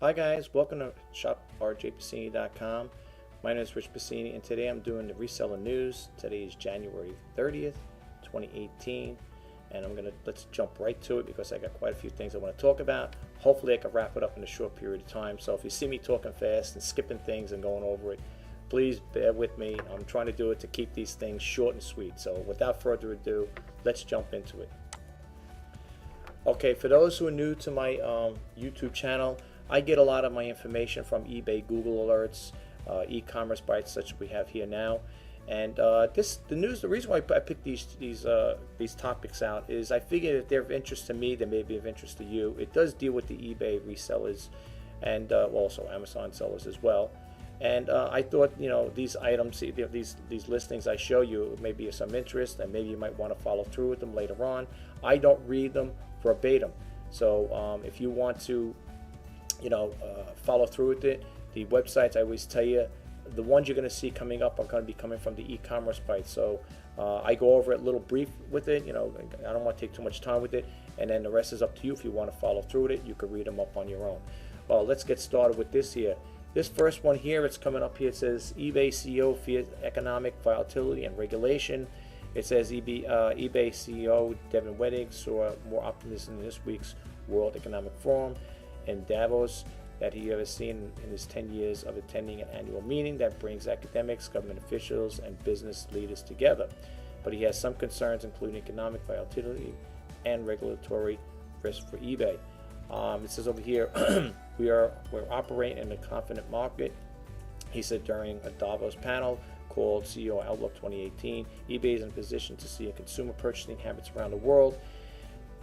Hi guys, welcome to shop-rjpasini.com. My name is Rich Pasini and today I'm doing the reseller news. Today is January 30th, 2018, and let's jump right to it because I got quite a few things I want to talk about. Hopefully I can wrap it up in a short period of time. So if you see me talking fast and skipping things and going over it, please bear with me. I'm trying to do it to keep these things short and sweet. So without further ado, let's jump into it. Okay, for those who are new to my YouTube channel, I get a lot of my information from eBay, Google alerts, e-commerce bites such as we have here now. And the reason why I picked these topics out is I figured if they're of interest to me, they may be of interest to you. It does deal with the eBay resellers and also Amazon sellers as well. And I thought, these items, these listings I show you may be of some interest, and maybe you might want to follow through with them later on. I don't read them verbatim, so if you want to follow through with it, the websites I always tell you, the ones you're going to see coming up are going to be coming from the e-commerce bites. So I go over it a little brief with it. I don't want to take too much time with it, and then the rest is up to you. If you want to follow through with it, you can read them up on your own. Well, let's get started with this here. This first one here, it's coming up here. It says eBay CEO fears economic volatility and regulation. It says eBay CEO Devin Wenig saw more optimism in this week's World Economic Forum in Davos that he ever seen in his 10 years of attending an annual meeting that brings academics, government officials, and business leaders together. But he has some concerns, including economic volatility and regulatory risk for eBay. It says over here, we're operating in a confident market, he said during a Davos panel called CEO Outlook 2018. eBay is in position to see consumer purchasing habits around the world,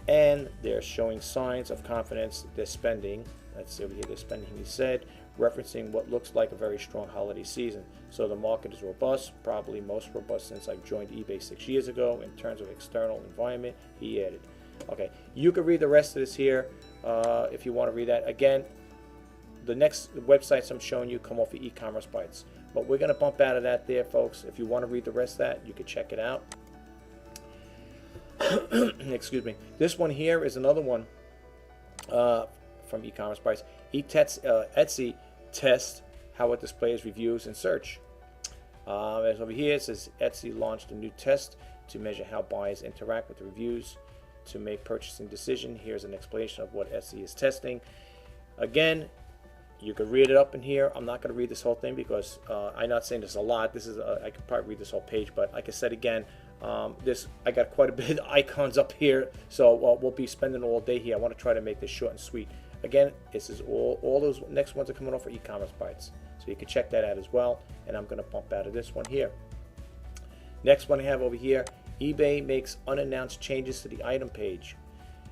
and they're showing signs of confidence. They're spending. Let's see over here. They're spending, he said, referencing what looks like a very strong holiday season. So the market is robust, probably most robust since I joined eBay 6 years ago in terms of external environment, he added. Okay, you can read the rest of this here if you want to read that. Again, the next websites I'm showing you come off of e-commerce bites, but we're going to bump out of that there, folks. If you want to read the rest of that, you can check it out. Excuse me. This one here is another one from e-commerce bites. Etsy tests how it displays reviews in search. As over here, it says Etsy launched a new test to measure how buyers interact with the reviews to make purchasing decision. Here's an explanation of what Etsy is testing. Again, you can read it up in here. I'm not going to read this whole thing because I'm not saying this a lot. I could probably read this whole page, but like I said again, I got quite a bit of icons up here, so we'll be spending all day here. I want to try to make this short and sweet. Again, this is all those next ones are coming off for e-commerce bites, so you can check that out as well. And I'm going to bump out of this one here. Next one I have over here, eBay makes unannounced changes to the item page.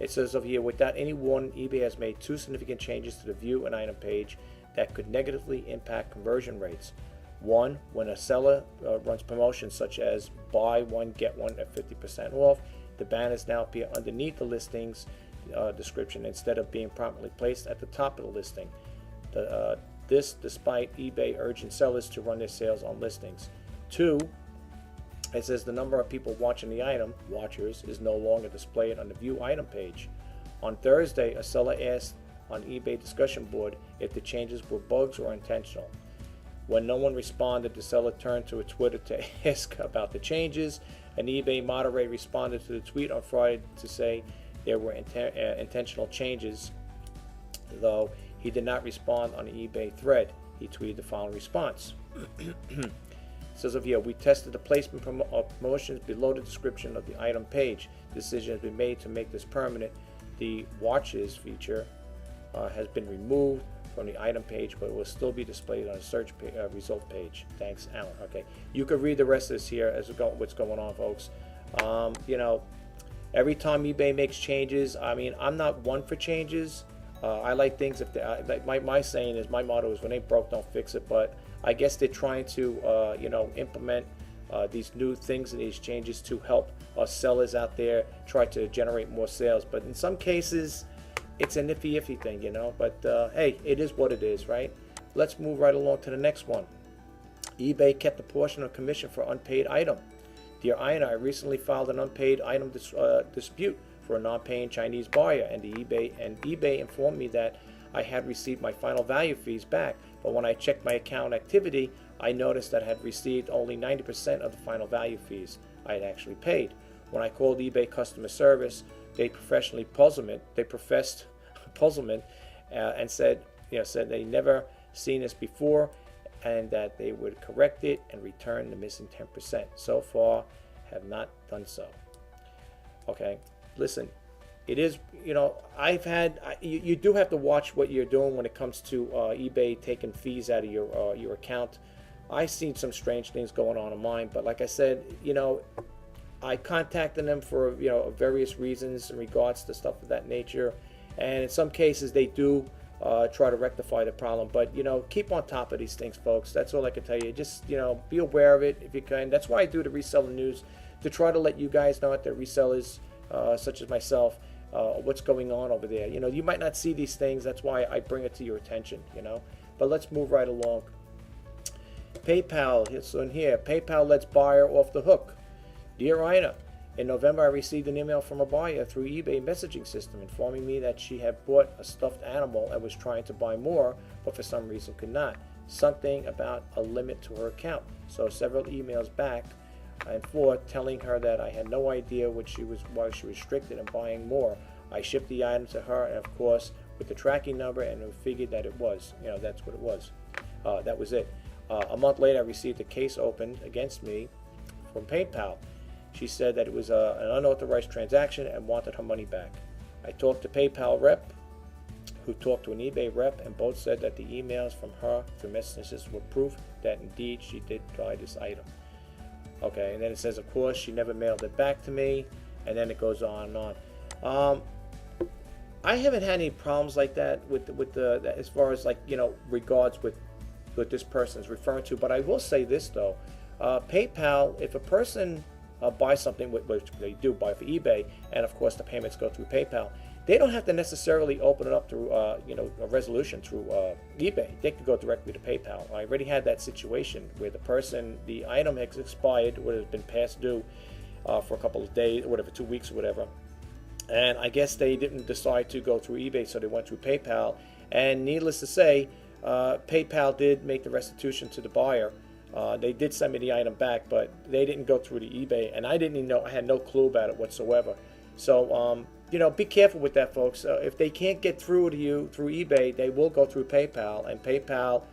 It says over here, without any warning, eBay has made 2 significant changes to the view and item page that could negatively impact conversion rates. One, when a seller runs promotions such as buy one, get one at 50% off, the banners now appear underneath the listing's description instead of being prominently placed at the top of the listing. This despite eBay urging sellers to run their sales on listings. 2, it says the number of people watching the item, watchers, is no longer displayed on the view item page. On Thursday, a seller asked on eBay discussion board if the changes were bugs or intentional. When no one responded, the seller turned to a Twitter to ask about the changes. An eBay moderator responded to the tweet on Friday to say there were intentional changes, though he did not respond on the eBay thread. He tweeted the following response. It says over here, we tested the placement of promotions below the description of the item page. The decision has been made to make this permanent. The watches feature has been removed from the item page, but it will still be displayed on the search result page. Thanks, Alan. Okay, you can read the rest of this here as what's going on, folks. Every time eBay makes changes, I'm not one for changes. I like things if my saying is, my motto is, when it ain't broke, don't fix it. But I guess they're trying to implement these new things and these changes to help us sellers out there try to generate more sales. But in some cases, it's an iffy thing, but hey, it is what it is, right? Let's move right along to the next one. eBay kept a portion of commission for unpaid item. Dear Ian, I recently filed an unpaid item dispute for a non-paying Chinese buyer, and eBay informed me that I had received my final value fees back. But when I checked my account activity, I noticed that I had received only 90% of the final value fees I had actually paid. When I called eBay customer service, they professed puzzlement and said they never seen this before, and that they would correct it and return the missing 10%. So far, have not done so. Okay, listen, it is, you do have to watch what you're doing when it comes to eBay taking fees out of your account. I've seen some strange things going on in mine, but like I said, I contacted them for various reasons in regards to stuff of that nature, and in some cases they do try to rectify the problem. But keep on top of these things, folks. That's all I can tell you. Just be aware of it if you can. That's why I do the reseller news, to try to let you guys know that they're resellers such as myself, what's going on over there. You might not see these things. That's why I bring it to your attention. But let's move right along. PayPal, it's on here. PayPal lets buyer off the hook. Dear Ina, in November I received an email from a buyer through eBay messaging system informing me that she had bought a stuffed animal and was trying to buy more, but for some reason could not. Something about a limit to her account. So several emails back and forth telling her that I had no idea why she was restricted in buying more. I shipped the item to her, and of course with the tracking number, and figured that it was, that's what it was. That was it. A month later I received a case opened against me from PayPal. She said that it was an unauthorized transaction and wanted her money back. I talked to PayPal rep, who talked to an eBay rep, and both said that the emails from her through messages were proof that indeed she did buy this item. Okay, and then it says, of course, she never mailed it back to me, and then it goes on and on. I haven't had any problems like that with the as far as regards with what this person is referring to. But I will say this though, PayPal, if a person buy something, which they do buy for eBay, and of course the payments go through PayPal, they don't have to necessarily open it up through a resolution through eBay. They could go directly to PayPal. I already had that situation where the item has expired, or has been past due for a couple of days, or whatever, 2 weeks or whatever, and I guess they didn't decide to go through eBay, so they went through PayPal. And needless to say, PayPal did make the restitution to the buyer. They did send me the item back, but they didn't go through the eBay, and I didn't even know. I had no clue about it whatsoever. So, be careful with that, folks. If they can't get through to you through eBay, they will go through PayPal, and PayPal,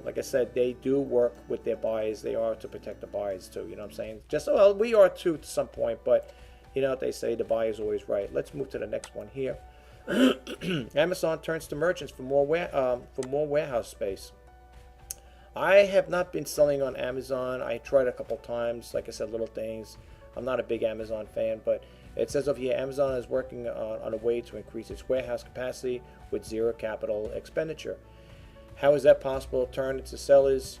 like I said, they do work with their buyers. They are to protect the buyers too. You know what I'm saying? We are too to some point, but they say the buyer is always right. Let's move to the next one here. Amazon turns to merchants for more warehouse space. I have not been selling on Amazon. I tried a couple times, like I said, little things. I'm not a big Amazon fan, but it says over here, Amazon is working on a way to increase its warehouse capacity with zero capital expenditure. How is that possible? Turn its tellers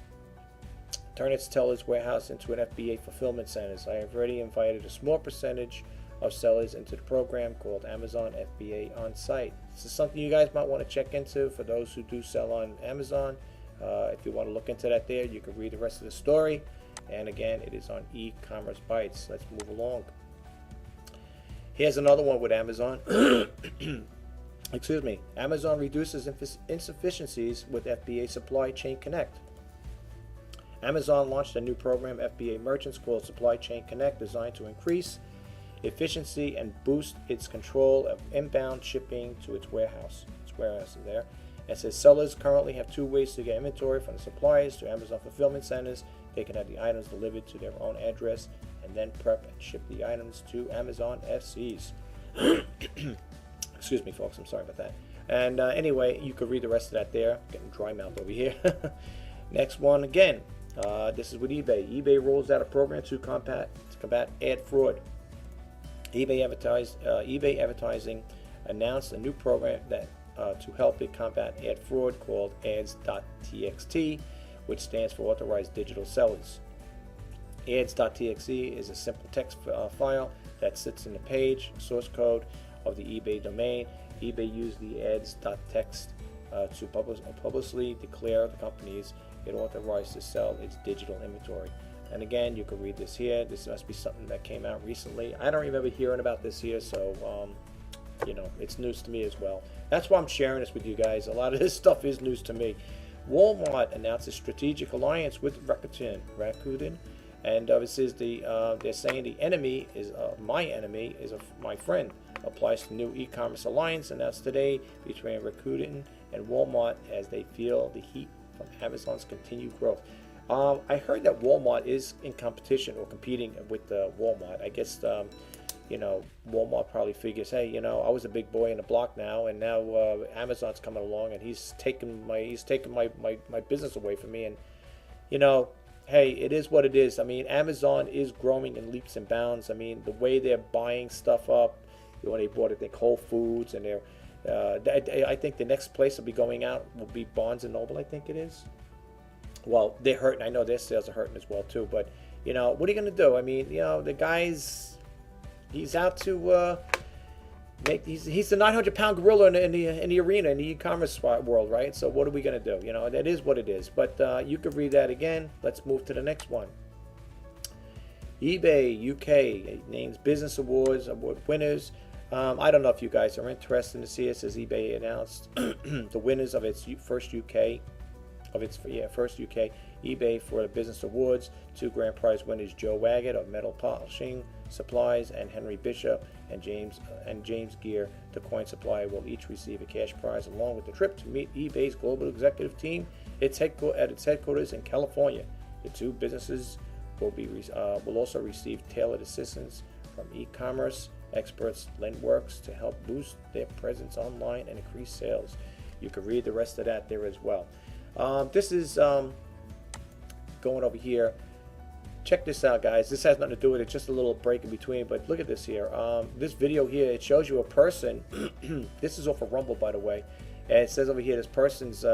warehouse into an FBA fulfillment centers. I have already invited a small percentage of sellers into the program called Amazon FBA on site. This is something you guys might want to check into for those who do sell on Amazon. If you want to look into that there, you can read the rest of the story. And again, it is on e-commerce bites. Let's move along. Here's another one with Amazon. Excuse me. Amazon reduces insufficiencies with FBA Supply Chain Connect. Amazon launched a new program, FBA Merchants, called Supply Chain Connect, designed to increase efficiency and boost its control of inbound shipping to its warehouse. Its warehouse is there. It says sellers currently have two ways to get inventory from the suppliers to Amazon fulfillment centers. They can have the items delivered to their own address and then prep and ship the items to Amazon FCs. Excuse me, folks. I'm sorry about that. And anyway, you could read the rest of that there. Getting dry mouth over here. Next one again. This is with eBay. eBay rolls out a program to combat ad fraud. eBay Advertising announced a new program that to help it combat ad fraud called ads.txt, which stands for Authorized Digital Sellers. Ads.txt is a simple text file that sits in the page source code of the eBay domain. eBay used the ads.txt to publicly declare the companies it authorized to sell its digital inventory. And again, you can read this here. This must be something that came out recently. I don't remember hearing about this here, so it's news to me as well. That's why I'm sharing this with you guys. A lot of this stuff is news to me. Walmart announced a strategic alliance with Rakuten, and this is they're saying the enemy is my enemy is my friend. Applies to new e-commerce alliance announced today between Rakuten and Walmart as they feel the heat from Amazon's continued growth. I heard that Walmart is in competition or competing with Walmart. I guess Walmart probably figures, hey, I was a big boy in the block now, and now Amazon's coming along, and he's taking my business away from me. And hey, it is what it is. I mean, Amazon is growing in leaps and bounds. I mean, the way they're buying stuff up, when they bought, I think, Whole Foods, and I think the next place will be going out will be Barnes and Noble. I think it is. Well, they're hurting. I know their sales are hurting as well too. But what are you going to do? I mean, the guy's he's out to make. He's the 900-pound gorilla in the arena in the e-commerce world, right? So what are we going to do? That is what it is. But you could read that again. Let's move to the next one. eBay UK names Business Award winners. I don't know if you guys are interested to see it. As eBay announced the winners of its first UK eBay for the Business Awards. 2 grand prize winners: Joe Waggett of Metal Polishing Supplies and Henry Bishop and James Gear, the coin supplier, will each receive a cash prize along with the trip to meet eBay's global executive team at its headquarters in California. The 2 businesses will also receive tailored assistance from e-commerce experts Lendworks to help boost their presence online and increase sales. You can read the rest of that there as well. This is going over here. Check this out, guys. This has nothing to do with it, just a little break in between, but look at this here. This video here, it shows you a person. This is off of Rumble, by the way, and it says over here this person's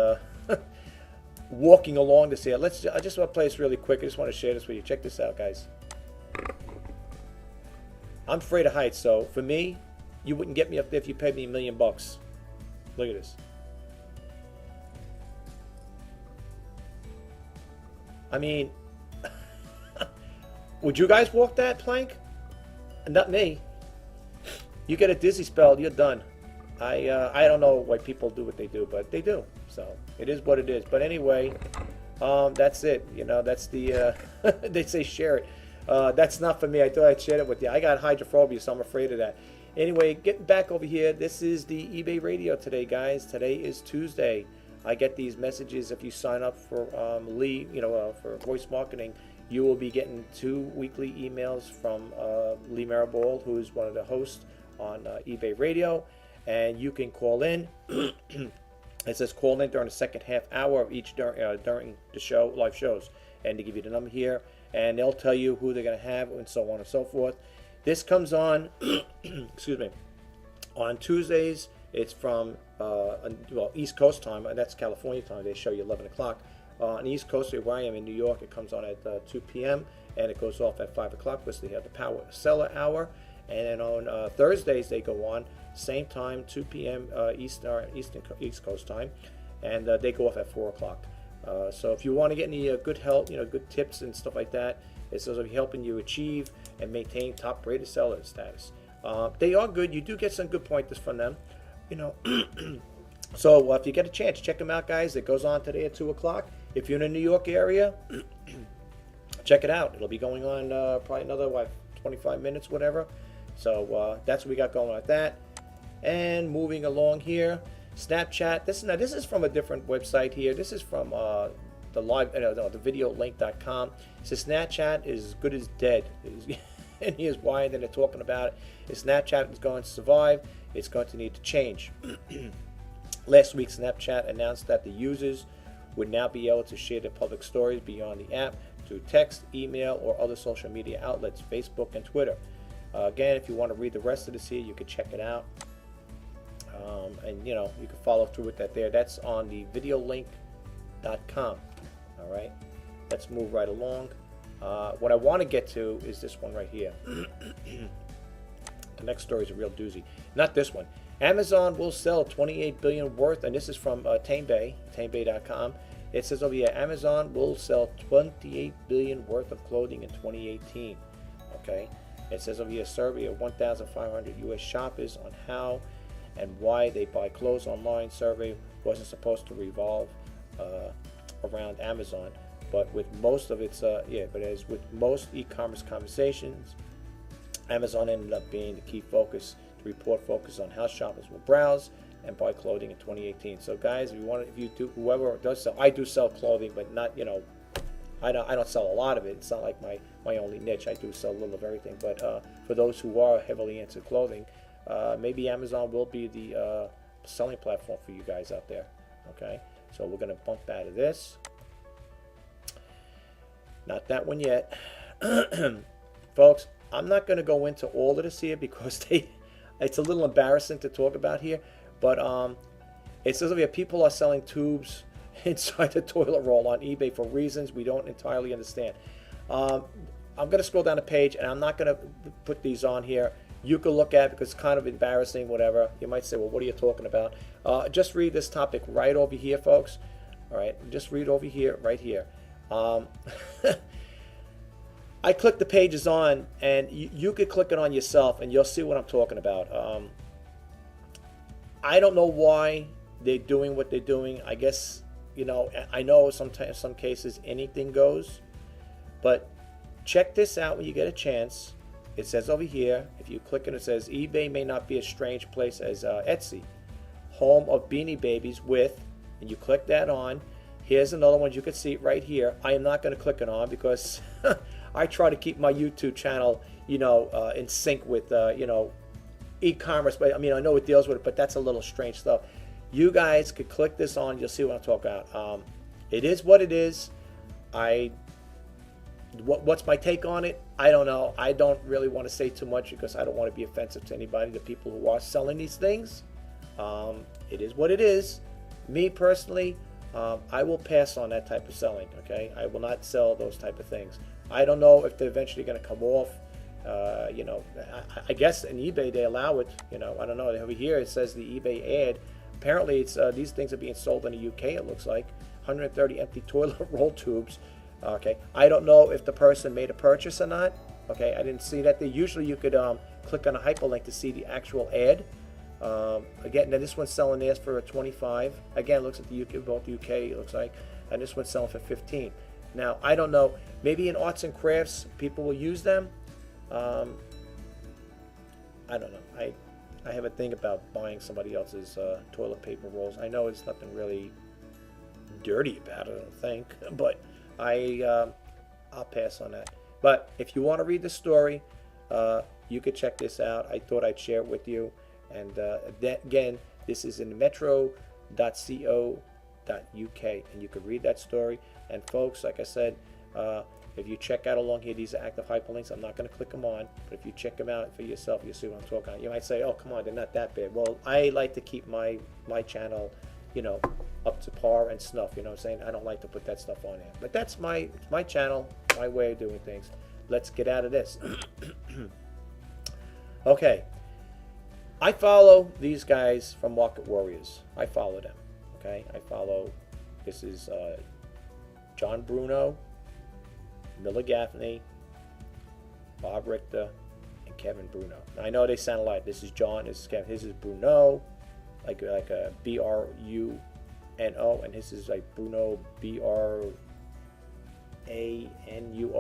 walking along this here. I just want to play this really quick. I just want to share this with you. Check this out, guys. I'm afraid of heights, so for me, you wouldn't get me up there if you paid me $1 million. Look at this. I mean, would you guys walk that plank? Not me. You get a dizzy spell, you're done. I don't know why people do what they do, but they do. So it is what it is. But anyway, that's it. That's the they say share it. That's not for me. I thought I'd share it with you. I got hydrophobia, so I'm afraid of that. Anyway, getting back over here, this is the eBay radio today, guys. Today is Tuesday. I get these messages if you sign up for Lee, for voice marketing. You will be getting 2 weekly emails from Lee Maribald, who is one of the hosts on eBay Radio, and you can call in. It says call in during the second half hour of each during the show, live shows, and they give you the number here, and they'll tell you who they're going to have, and so on and so forth. This comes on, excuse me, on Tuesdays. It's from East Coast time, and that's California time. They show you 11 o'clock. On the East Coast, where I am in New York, it comes on at 2 p.m. and it goes off at 5 o'clock because they have the Power Seller Hour. And then on Thursdays, they go on same time, 2 p.m. East Coast time, and they go off at 4 o'clock. So if you want to get any good help, good tips and stuff like that, it's also helping you achieve and maintain top-rated seller status. They are good. You do get some good pointers from them. So if you get a chance, check them out, guys. It goes on today at 2 o'clock. If you're in the New York area, check it out. It'll be going on probably another 25 minutes, whatever. So that's what we got going with that. And moving along here, Snapchat. This is from a different website here. This is from the live, the videolink.com. It says Snapchat is as good as dead. And here's why. And then they're talking about it. Snapchat is going to survive. It's going to need to change. Last week, Snapchat announced that the users would now be able to share their public stories beyond the app through text, email, or other social media outlets, Facebook and Twitter. Again, if you want to read the rest of this here, you can check it out. And you can follow through with that there. That's on the videolink.com. All right, let's move right along. What I want to get to is this one right here. The next story is a real doozy. Not this one. Amazon will sell $28 billion worth, and this is from Tamebay.com. It says over here, Amazon will sell $28 billion worth of clothing in 2018. Okay. It says over here, a survey of 1,500 U.S. shoppers on how and why they buy clothes online survey wasn't supposed to revolve around Amazon, but with most of its but as with most e-commerce conversations, Amazon ended up being the key focus. The report focused on how shoppers will browse and buy clothing in 2018. So guys, whoever does sell, I do sell clothing, but not, I don't sell a lot of it. It's not like my only niche. I do sell a little of everything. But for those who are heavily into clothing, maybe Amazon will be the selling platform for you guys out there. Okay, so we're going to bump out of this. Not that one yet. Folks, I'm not going to go into all of this here because it's a little embarrassing to talk about here. But it says over here, people are selling tubes inside the toilet roll on eBay for reasons we don't entirely understand. I'm going to scroll down the page, and I'm not going to put these on here. You can look at it because it's kind of embarrassing, whatever. You might say, well, what are you talking about? Just read this topic right over here, folks. All right, just read over here, right here. I click the pages on, and you could click it on yourself, and you'll see what I'm talking about. I don't know why they're doing what they're doing. I guess, I know sometimes, some cases, anything goes. But check this out when you get a chance. It says over here, if you click it, it says, eBay may not be a strange place as Etsy, home of Beanie Babies with, and you click that on. Here's another one. You can see it right here. I am not going to click it on because I try to keep my YouTube channel, in sync with, e-commerce. But I mean, I know it deals with it, but that's a little strange stuff. You guys could click this on. You'll see what I'm talking about. It is what it is. What's my take on it? I don't know. I don't really want to say too much because I don't want to be offensive to anybody, the people who are selling these things. It is what it is. Me personally, I will pass on that type of selling. Okay, I will not sell those type of things. I don't know if they're eventually going to come off. I guess in eBay they allow it. I don't know. Over here it says the eBay ad. Apparently, it's these things are being sold in the UK. It looks like 130 empty toilet roll tubes. Okay, I don't know if the person made a purchase or not. Okay, I didn't see that. Usually you could click on a hyperlink to see the actual ad. Again, now this one's selling theirs for 25. Again, it looks at the UK, both UK. It looks like, and this one's selling for 15. Now I don't know. Maybe in arts and crafts, people will use them. I don't know. I have a thing about buying somebody else's toilet paper rolls. I know it's nothing really dirty about it, I don't think, but I'll pass on that. But if you want to read the story, you could check this out. I thought I'd share it with you. And again, this is in metro.co.uk, and you can read that story. And folks, like I said, if you check out along here, these are active hyperlinks. I'm not going to click them on, but if you check them out for yourself, you'll see what I'm talking about. You might say, oh, come on, they're not that bad. Well, I like to keep my channel, up to par and snuff. You know what I'm saying? I don't like to put that stuff on there. But that's my channel, my way of doing things. Let's get out of this. Okay. I follow these guys from Market Warriors. I follow them. Okay? This is John Bruno, Miller Gaffney, Bob Richter, and Kevin Bruno. Now, I know they sound alike. This is John, this is Kevin, this is Bruno, like a B-R-U-N-O, and this is like Bruno, B-R-A-N-U-O,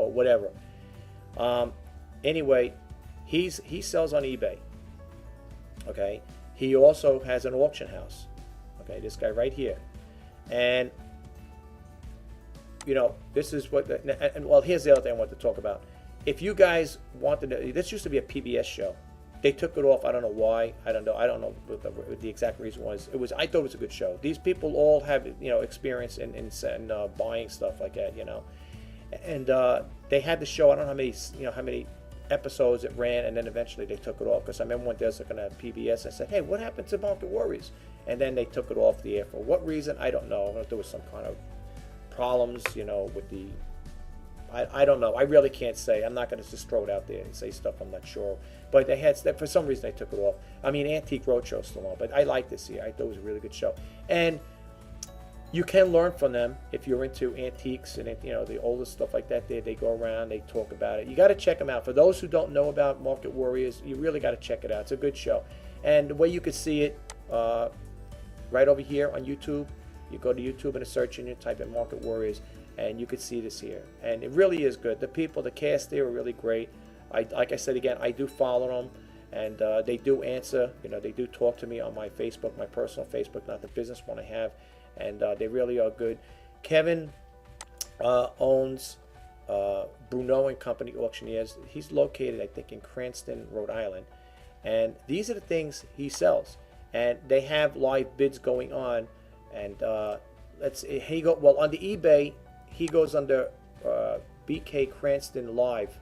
whatever. Anyway, he sells on eBay. Okay, he also has an auction house. Okay, this guy right here, and this is what well, here's the other thing I want to talk about. If you guys wanted to, this used to be a PBS show. They took it off. I don't know why. I don't know what the exact reason was. I thought it was a good show. These people all have experience in buying stuff like that. And they had the show. I don't know how many episodes it ran, and then eventually they took it off. Because I remember when they was looking at PBS, I said, hey, what happened to Market Warriors? And then they took it off the air. For what reason? I don't know. I don't know if there was some kind of problems, with the, I don't know. I really can't say. I'm not going to just throw it out there and say stuff I'm not sure. But they had, for some reason, they took it off. I mean, Antique Roadshow's still on, but I like this here. I thought it was a really good show. And you can learn from them if you're into antiques and the older stuff like that. They go around, they talk about it. You got to check them out. For those who don't know about Market Warriors, you really got to check it out. It's a good show. And the way you could see it, right over here on YouTube. You go to YouTube and search and you type in Market Warriors, and you could see this here. And it really is good. The people, the cast there are really great. Like I said again, I do follow them, and they do answer. You know, they do talk to me on my Facebook, my personal Facebook, not the business one I have, and they really are good. Kevin owns Bruno and Company Auctioneers. He's located, I think, in Cranston, Rhode Island, and these are the things he sells. And they have live bids going on, and he go well on the eBay. He goes under BK Cranston Live,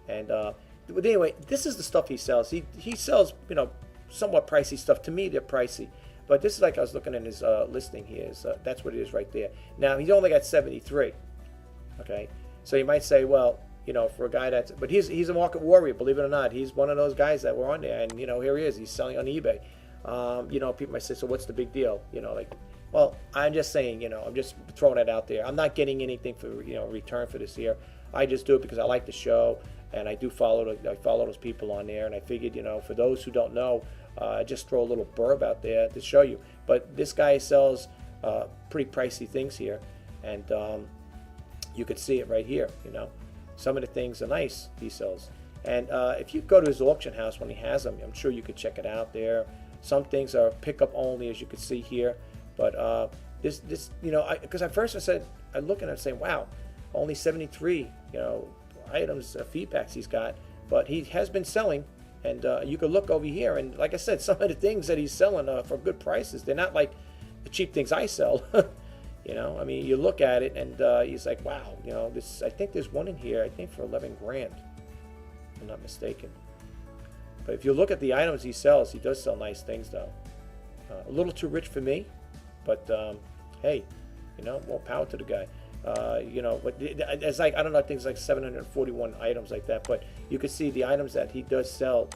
and but anyway, this is the stuff he sells. He sells, you know, somewhat pricey stuff. To me, they're pricey, but this is like I was looking at his listing here. That's what it is right there. Now he's only got 73. Okay, so you might say, well, you know, for a guy but he's a market warrior. Believe it or not, he's one of those guys that were on there, and you know, here he is. He's selling on eBay. You know, people might say, so what's the big deal? You know, like, well, I'm just saying, you know, I'm just throwing it out there. I'm not getting anything for, you know, return for this here. I just do it because I like the show, and I do follow those people on there, and I figured, you know, for those who don't know, just throw a little blurb out there to show you. But this guy sells pretty pricey things here, and you could see it right here. You know, some of the things are nice he sells, and if you go to his auction house when he has them, I'm sure you could check it out there. Some things are pickup only, as you can see here, but this you know, because at first I look at it and say, wow, only 73, you know, items, feedbacks he's got, but he has been selling, and you can look over here, and like I said, some of the things that he's selling for good prices, they're not like the cheap things I sell. You know, I mean, you look at it, and he's like, wow, you know, this. I think there's one in here, I think for 11 grand, if I'm not mistaken. But if you look at the items he sells, he does sell nice things, though. A little too rich for me, but hey, you know, more power to the guy. You know, but it's like, I don't know, I think it's like 741 items like that. But you can see the items that he does sell,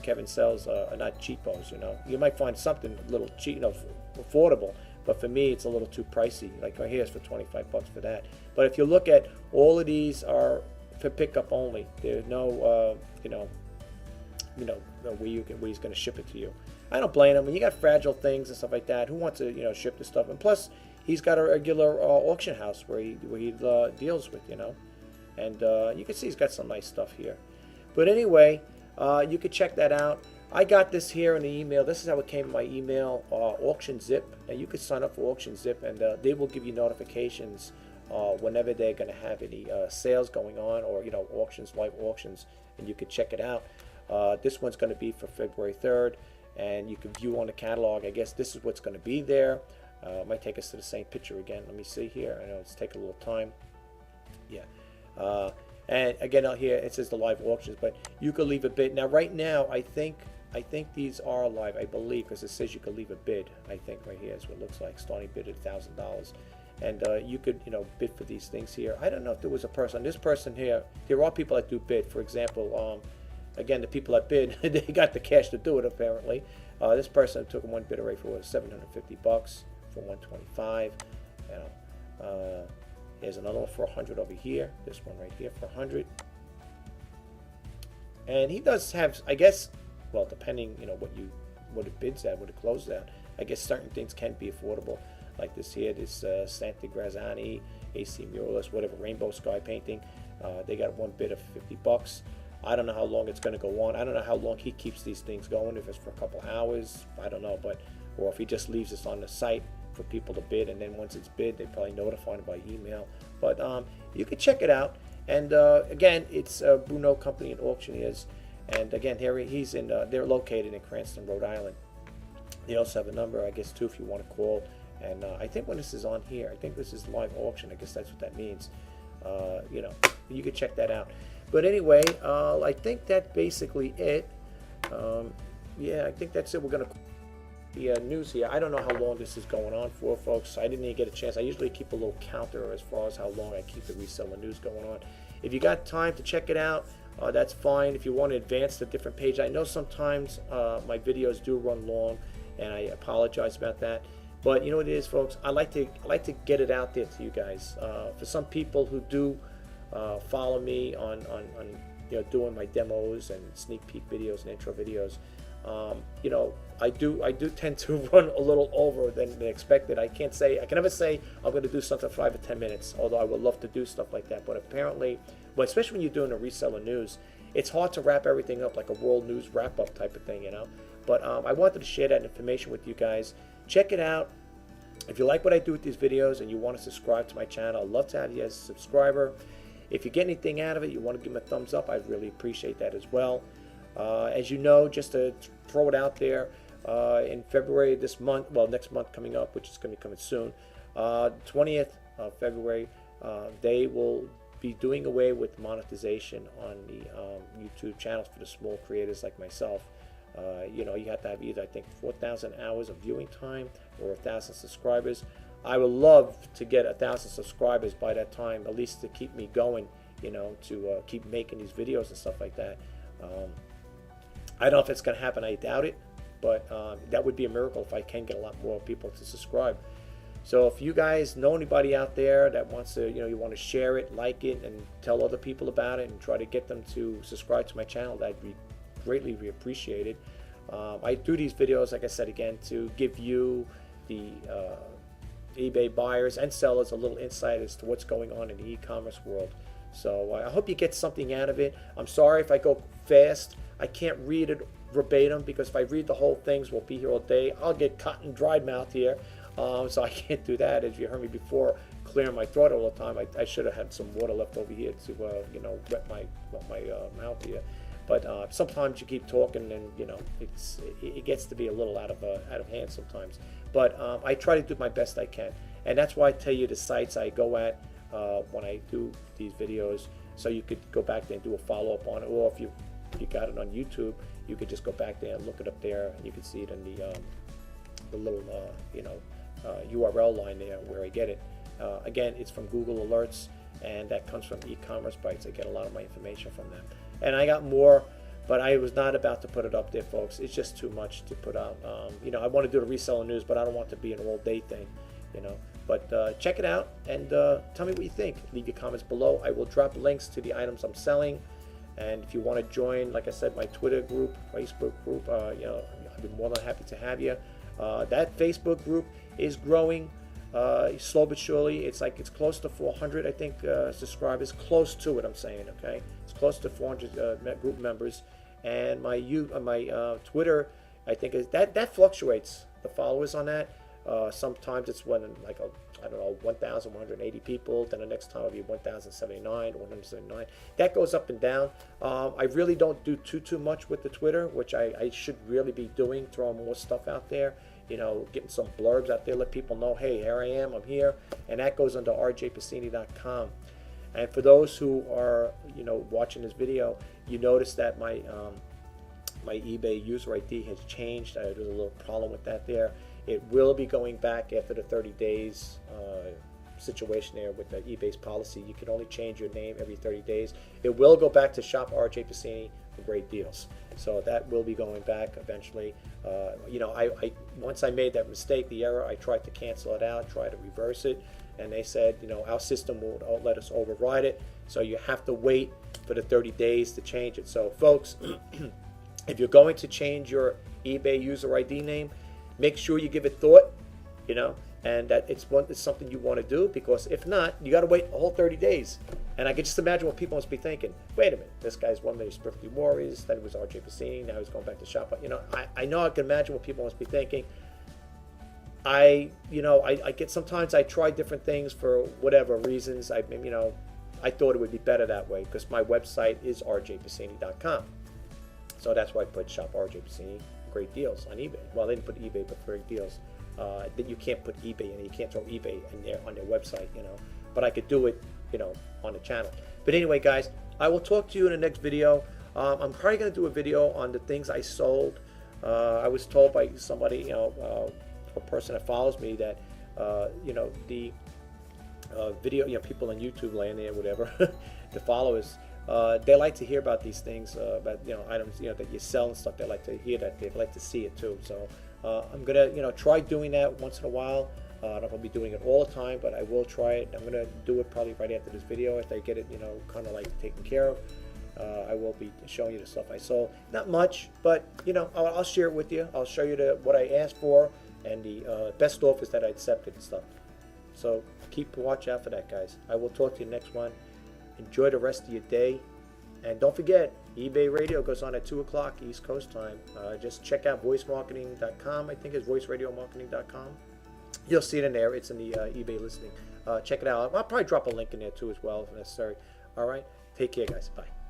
Kevin sells, are not cheapos. You know, you might find something a little cheap, you know, affordable. But for me, it's a little too pricey. Like right here's for 25 bucks for that. But if you look at all of these are for pickup only. There's no, you know, where he's going to ship it to you. I don't blame him. When you got fragile things and stuff like that, who wants to, you know, ship the stuff? And plus, he's got a regular auction house where he deals with, you know. And you can see he's got some nice stuff here. But anyway, you can check that out. I got this here in the email. This is how it came in my email, Auction Zip. And you can sign up for Auction Zip, and they will give you notifications whenever they're going to have any sales going on, or, you know, auctions, live auctions, and you can check it out. This one's going to be for February 3rd, and you can view on the catalog. I guess this is what's going to be there. It might take us to the same picture again. Let me see here. I know it's taking a little time. Yeah. And again, out here it says the live auctions, but you could leave a bid. Now, right now, I think these are live, I believe, because it says you could leave a bid. I think right here is what it looks like. Starting bid at $1,000, and you could, you know, bid for these things here. I don't know if there was a person. This person here, there are people that do bid. For example, again, the people that bid, they got the cash to do it, apparently. This person took one bid rate for $750 for 125. You know, here's another one for 100 over here. This one right here for 100. And he does have, I guess, well, depending, you know, what it bids at, what it closes at. I guess certain things can be affordable, like this here, this Santa Graziani, AC Muralist, whatever, rainbow sky painting. They got one bid of $50. I don't know how long it's going to go on. I don't know how long he keeps these things going, if it's for a couple hours, I don't know, but, or if he just leaves this on the site for people to bid, and then once it's bid, they probably notify him by email. But you can check it out. And again, it's Bruno Company and Auctioneers. And again, here he's in, they're located in Cranston, Rhode Island. They also have a number, I guess, too, if you want to call. And I think when this is on here, I think this is live auction. I guess that's what that means. You know, you can check that out. But anyway, I think that's basically it. Yeah, I think that's it. We're going to the news here. I don't know how long this is going on for, folks. I didn't even get a chance. I usually keep a little counter as far as how long I keep the reseller news going on. If you got time to check it out, that's fine. If you want to advance to a different page, I know sometimes my videos do run long, and I apologize about that. But you know what it is, folks. I like to get it out there to you guys. For some people who do follow me on you know, doing my demos and sneak peek videos and intro videos, You know, I do tend to run a little over than expected. I can never say I'm going to do something for 5 or 10 minutes, although I would love to do stuff like that. But apparently, well, especially when you're doing a reseller news, it's hard to wrap everything up like a world news wrap up type of thing, you know. But I wanted to share that information with you guys. Check it out. If you like what I do with these videos and you want to subscribe to my channel, I'd love to have you as a subscriber. If you get anything out of it, you want to give me a thumbs up, I'd really appreciate that as well. As you know, just to throw it out there, in February this month, well, next month coming up, which is going to be coming soon, 20th of February, they will be doing away with monetization on the YouTube channels for the small creators like myself. You know, you have to have either, I think, 4,000 hours of viewing time or 1,000 subscribers. I would love to get 1,000 subscribers by that time, at least to keep me going, you know, to keep making these videos and stuff like that. I don't know if it's going to happen. I doubt it, but that would be a miracle if I can get a lot more people to subscribe. So if you guys know anybody out there that wants to, you know, you want to share it, like it, and tell other people about it and try to get them to subscribe to my channel, that'd be greatly appreciated. I do these videos, like I said again, to give you, the eBay buyers and sellers, a little insight as to what's going on in the e-commerce world. So I hope you get something out of it. I'm sorry if I go fast. I can't read it verbatim because if I read the whole things, we'll be here all day. I'll get cotton dried mouth here, so I can't do that. As you heard me before, clearing my throat all the time. I should have had some water left over here to you know, wet my mouth here. But sometimes you keep talking, and you know, it gets to be a little out of hand sometimes. But I try to do my best I can, and that's why I tell you the sites I go at when I do these videos, so you could go back there and do a follow-up on it. Or if you got it on YouTube, you could just go back there and look it up there, and you can see it in the little you know, URL line there where I get it. Again, it's from Google Alerts, and that comes from e-commerce bites. I get a lot of my information from them. And I got more, but I was not about to put it up there, folks. It's just too much to put out. You know, I want to do the reseller news, but I don't want it to be an all-day thing, you know. But check it out and tell me what you think. Leave your comments below. I will drop links to the items I'm selling. And if you want to join, like I said, my Twitter group, Facebook group, you know, I'd be more than happy to have you. That Facebook group is growing. Slow but surely. It's close to 400, I think, subscribers. Close to it, I'm saying. Okay, it's close to 400 group members. And my Twitter, I think that fluctuates. The followers on that. Sometimes it's when like I don't know, 1,180 people. Then the next time it'll be 1,079, 179. That goes up and down. I really don't do too much with the Twitter, which I should really be doing. Throwing more stuff out there. You know, getting some blurbs out there, let people know, hey, here I am, I'm here, and that goes under rjpasini.com. And for those who are, you know, watching this video, you notice that my my eBay user ID has changed. There's a little problem with that there. It will be going back after the 30 days situation there with the eBay's policy. You can only change your name every 30 days. It will go back to shop-rjpasini-for-great-deals. So that will be going back eventually. You know, I once I made that mistake, the error, I tried to cancel it out, try to reverse it, and they said, you know, our system won't let us override it, so you have to wait for the 30 days to change it. So folks, if you're going to change your eBay user ID name, make sure you give it thought, you know, and that it's something you want to do, because if not, you got to wait a whole 30 days. And I can just imagine what people must be thinking. Wait a minute, this guy's one minute Strictly Warriors, then it was RJ Pasini, now he's going back to Shop. You know, I know I can imagine what people must be thinking. I get, sometimes I try different things for whatever reasons. You know, I thought it would be better that way because my website is rjpasini.com. So that's why I put Shop RJ Pasini Great Deals on eBay. Well, they didn't put eBay, but Great Deals. That you can't put eBay in, you can't throw eBay in there on their website, you know. But I could do it, you know, on the channel. But anyway, guys, I will talk to you in the next video. I'm probably going to do a video on the things I sold. I was told by somebody, you know, a person that follows me that, you know, the video, you know, people on YouTube land there, whatever, the followers, they like to hear about these things, about, you know, items, you know, that you sell and stuff. They like to hear that. They like to see it too. So I'm gonna, you know, try doing that once in a while. I don't know if I'll be doing it all the time, but I will try it. I'm gonna do it probably right after this video if I get it, you know, kind of like taken care of. I will be showing you the stuff I sold. Not much, but I'll share it with you. I'll show you what I asked for and the best offers that I accepted and stuff. So keep watch out for that, guys. I will talk to you next one. Enjoy the rest of your day. And don't forget, eBay Radio goes on at 2 o'clock East Coast time. Just check out voicemarketing.com. I think it's voiceradiomarketing.com. You'll see it in there. It's in the eBay listing. Check it out. I'll probably drop a link in there too as well if necessary. All right. Take care, guys. Bye.